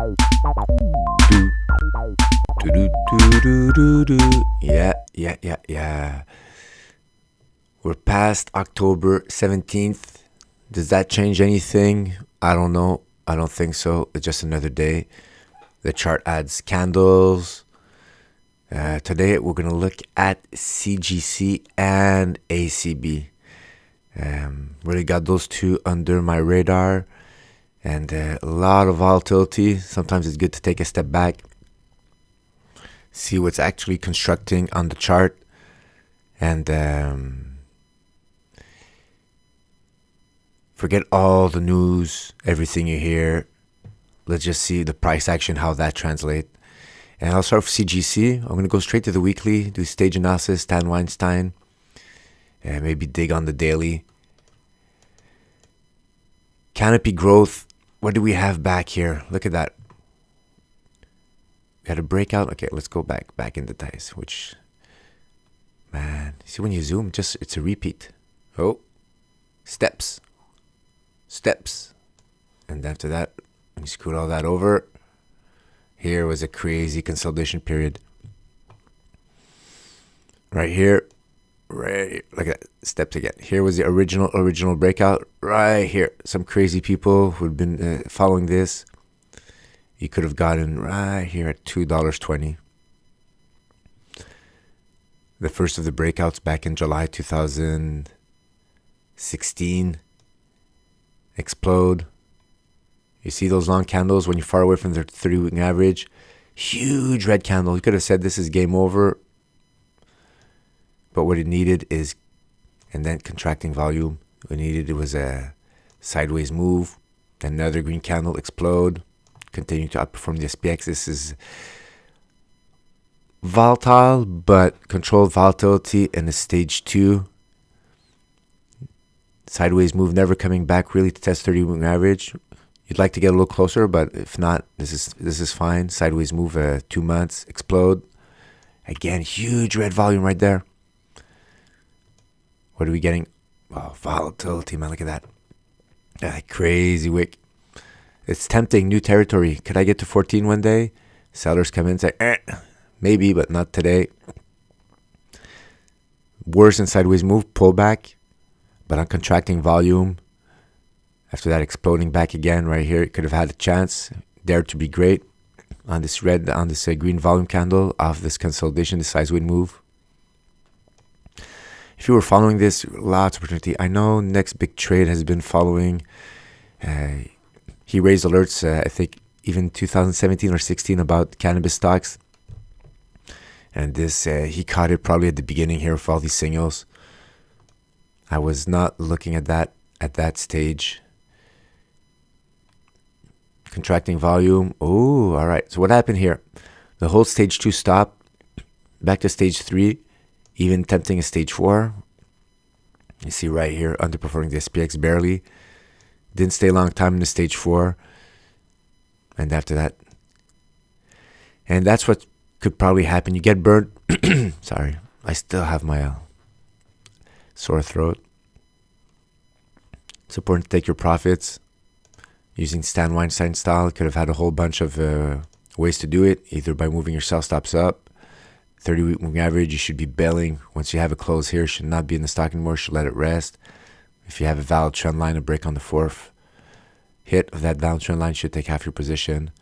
Yeah. We're past October 17th. Does that change anything? I don't know. I don't think so. It's just another day. The chart adds candles. Today we're going to look at CGC and ACB. Really got those two under my radar. And a lot of volatility. Sometimes it's good to take a step back, see what's actually constructing on the chart, and forget all the news, everything you hear. Let's just see the price action, how that translates. And I'll start with CGC. I'm going to go straight to the weekly, do stage analysis, Stan Weinstein, and maybe dig on the daily. Canopy growth. What do we have back here? Look at that. We had a breakout. Okay, let's go back in the dice. Which, man, see when you zoom, it's a repeat. Oh, steps, and after that, when you scoot all that over, here was a crazy consolidation period. Right here, look at that, steps again. Here was the original breakout. Right here, some crazy people who'd been following this. You could have gotten right here at $2.20. The first of the breakouts back in July 2016. Explode. You see those long candles when you're far away from the 30-week average? Huge red candle. You could have said this is game over. But what it needed is, and then contracting volume. What it needed was a sideways move. Another green candle explode. Continue to outperform the SPX. This is volatile, but controlled volatility in a stage 2. Sideways move, never coming back really to test 30-week average. You'd like to get a little closer, but if not, this is fine. Sideways move, 2 months, explode. Again, huge red volume right there. What are we getting? Oh, volatility, man. Look at that. That crazy wick. It's tempting, new territory. Could I get to 14 one day? Sellers come in and say, maybe, but not today. Worse than sideways move, pullback, but on contracting volume. After that, exploding back again right here. It could have had a chance. Dared to be great on this green volume candle off this consolidation, this sideways move. If you were following this, lots of opportunity. I know next big trade has been following. He raised alerts, I think, even 2017 or 16 about cannabis stocks. And this, he caught it probably at the beginning here with all these signals. I was not looking at that stage. Contracting volume. Oh, all right. So what happened here? The whole stage 2 stopped. Back to stage 3. Even tempting a stage 4. You see right here, underperforming the SPX barely. Didn't stay a long time in the stage 4. And after that. And that's what could probably happen. You get burnt. Sorry. I still have my sore throat. It's important to take your profits. Using Stan Weinstein style. Could have had a whole bunch of ways to do it. Either by moving your sell stops up. 30-week moving average, you should be bailing. Once you have a close here, should not be in the stock anymore. Should let it rest. If you have a valid trend line, a break on the 4th hit of that valid trend line should take half your position.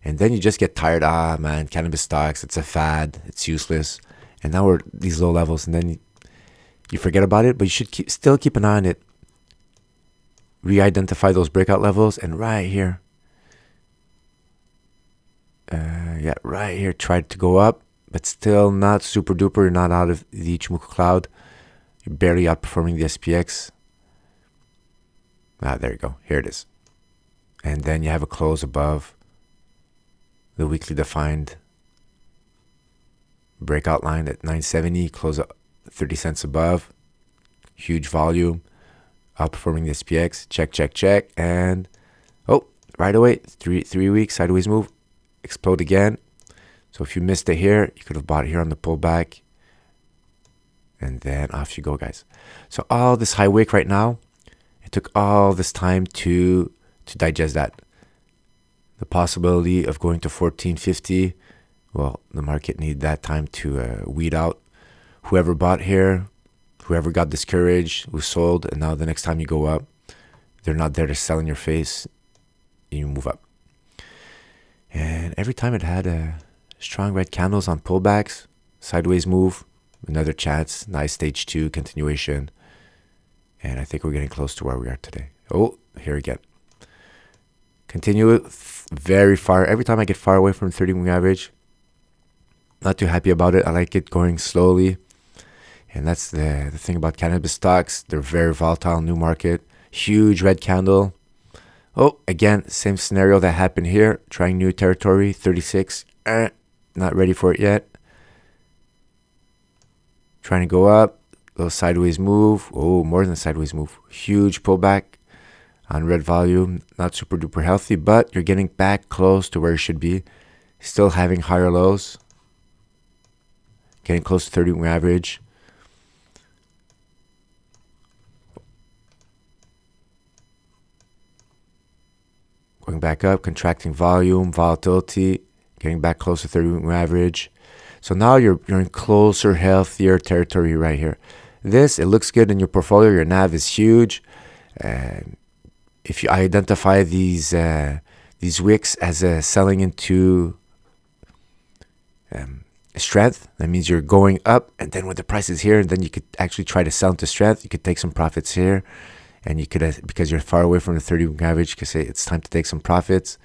And then you just get tired. Man, cannabis stocks, it's a fad. It's useless. And now we're at these low levels. And then you forget about it. But you should still keep an eye on it. Re-identify those breakout levels. And right here. Right here. Tried to go up. But still not super duper. You're not out of the Ichimoku cloud. You're barely outperforming the SPX. There you go. Here it is. And then you have a close above the weekly defined breakout line at 970. Close up 30 cents above. Huge volume. Outperforming the SPX. Check. And right away. Three weeks. Sideways move. Explode again. So if you missed it here, you could have bought it here on the pullback. And then off you go, guys. So all this high wick right now, it took all this time to digest that. The possibility of going to 1450. Well, the market need that time to weed out whoever bought here, whoever got discouraged, who sold, and now the next time you go up, they're not there to sell in your face. You move up. And every time it had strong red candles on pullbacks, sideways move, another chance, nice stage 2 continuation. And I think we're getting close to where we are today. Oh, here again. Continue very far. Every time I get far away from 30 moving average, not too happy about it. I like it going slowly. And that's the thing about cannabis stocks. They're very volatile, new market. Huge red candle. Oh, again, same scenario that happened here. Trying new territory, 36. Not ready for it yet. Trying to go up. Little sideways move. Oh, more than a sideways move. Huge pullback on red volume. Not super duper healthy, but you're getting back close to where you should be. Still having higher lows. Getting close to 30 moving average. Going back up, contracting volume, volatility, getting back close to 30 moving average. So now you're in closer, healthier territory right here. This, it looks good in your portfolio. Your NAV is huge. If you identify these wicks as selling into strength, that means you're going up, and then when the price is here, and then you could actually try to sell into strength. You could take some profits here, and you could, because you're far away from the 30 moving average, you could say it's time to take some profits.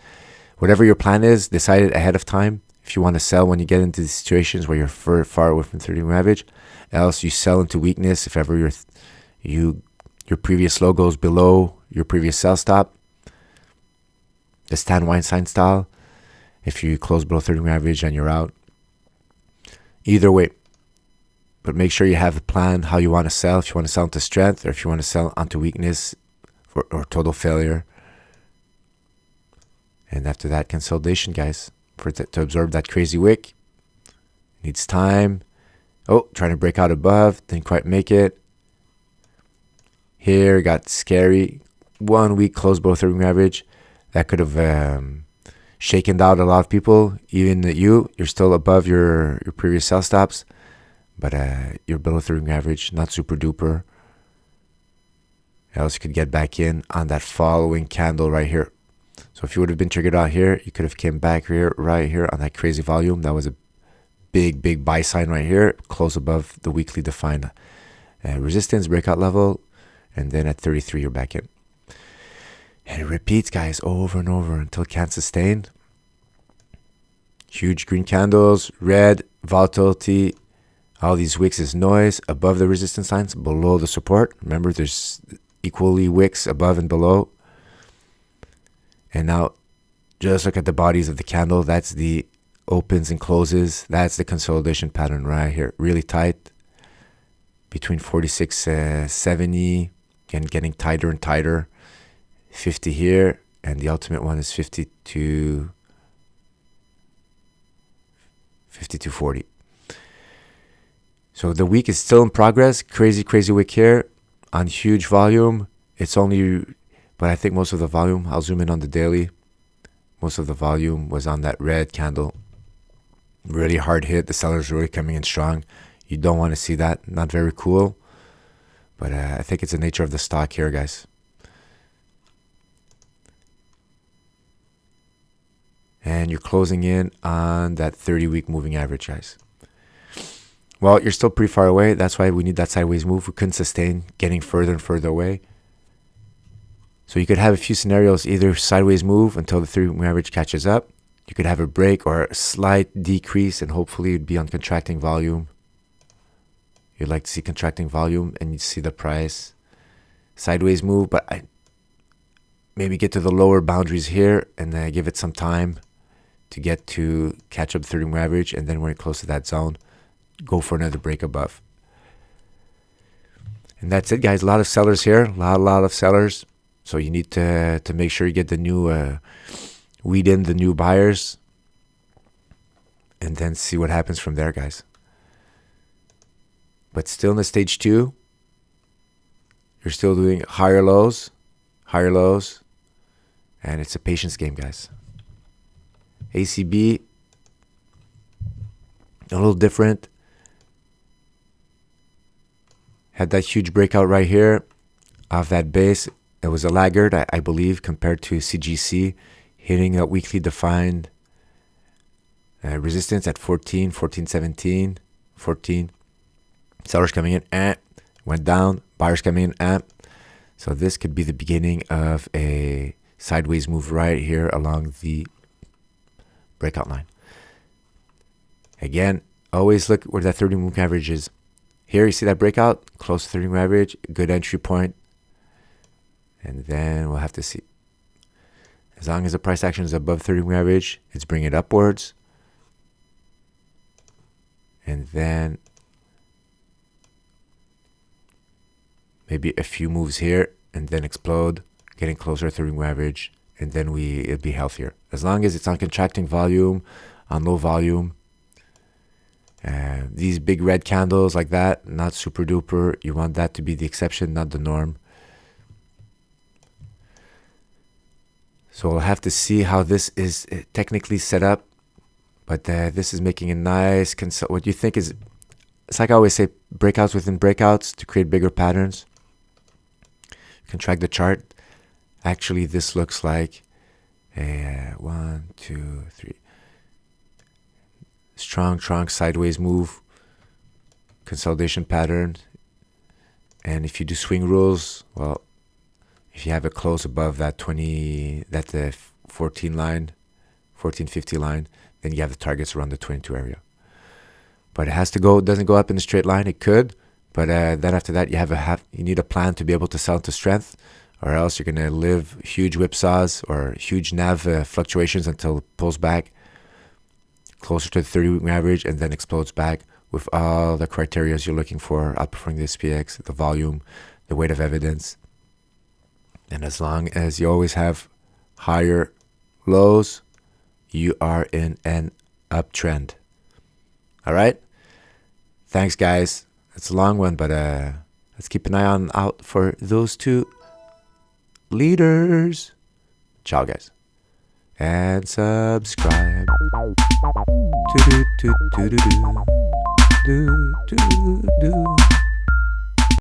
Whatever your plan is, decide it ahead of time. If you want to sell when you get into these situations where you're far away from 30 moving average, else you sell into weakness if ever your previous low goes below your previous sell stop. The Stan Weinstein style. If you close below 30 moving average and you're out. Either way, but make sure you have a plan how you want to sell. If you want to sell into strength, or if you want to sell onto weakness or total failure. And after that, consolidation, guys, for it to absorb that crazy wick. Needs time. Oh, trying to break out above, didn't quite make it. Here got scary. 1 week closed below 30 moving average. That could have shaken out a lot of people. Even you're still above your previous sell stops, but you're below 30 moving average, not super duper. Else you could get back in on that following candle right here. So if you would have been triggered out here, you could have came back here, right here on that crazy volume. That was a big buy sign right here, close above the weekly defined resistance breakout level, and then at 33 you're back in. And it repeats, guys, over and over until it can't sustain. Huge green candles, red, volatility. All these wicks is noise above the resistance lines, below the support. Remember, there's equally wicks above and below. And now, just look at the bodies of the candle. That's the opens and closes. That's the consolidation pattern right here. Really tight. Between 46.70 and getting tighter and tighter. 50 here, and the ultimate one is 50 to 52.40. So the week is still in progress. Crazy wick here on huge volume. It's only, but I think most of the volume, I'll zoom in on the daily. Most of the volume was on that red candle. Really hard hit. The sellers really coming in strong. You don't want to see that. Not very cool. But I think it's the nature of the stock here, guys. And you're closing in on that 30-week moving average, guys. Well, you're still pretty far away. That's why we need that sideways move. We couldn't sustain getting further and further away. So you could have a few scenarios, either sideways move until the 30-week moving average catches up. You could have a break or a slight decrease, and hopefully it'd be on contracting volume. You'd like to see contracting volume, and you'd see the price sideways move, but maybe get to the lower boundaries here and give it some time to get to catch up the 30 moving average, and then when you're close to that zone, go for another break above. And that's it, guys. A lot of sellers here, a lot of sellers. So you need to make sure you get the new weed in, the new buyers, and then see what happens from there, guys. But still in the stage 2, you're still doing higher lows, and it's a patience game, guys. ACB, a little different. Had that huge breakout right here off that base. It was a laggard, I believe, compared to CGC, hitting a weekly defined resistance at 14, 14. Sellers coming in, went down. Buyers coming in, So this could be the beginning of a sideways move right here along the breakout line. Again, always look where that 30 moving average is. Here you see that breakout, close to 30 moving average, good entry point. And then we'll have to see. As long as the price action is above 30 moving average, it's bringing it upwards. And then maybe a few moves here and then explode, getting closer to 30 moving average, and then it'll be healthier. As long as it's on contracting volume, on low volume. These big red candles like that, not super duper. You want that to be the exception, not the norm. So we'll have to see how this is technically set up. But this is making a nice what you think is, it's like I always say, breakouts within breakouts to create bigger patterns. You can track the chart. Actually, this looks like a 1, 2, 3. Strong sideways move, consolidation pattern. And if you do swing rules, well, if you have it close above that 14 line, 1450 line, then you have the targets around the 22 area. But it doesn't go up in a straight line. It could, but then after that, you need a plan to be able to sell to strength, or else you're gonna live huge whipsaws or huge NAV fluctuations until it pulls back closer to the 30-week average and then explodes back with all the criteria you're looking for, outperforming the SPX, the volume, the weight of evidence. And as long as you always have higher lows, you are in an uptrend. All right? Thanks, guys. It's a long one, but let's keep an eye out for those two leaders. Ciao, guys. And subscribe. Do do do do do do do do do.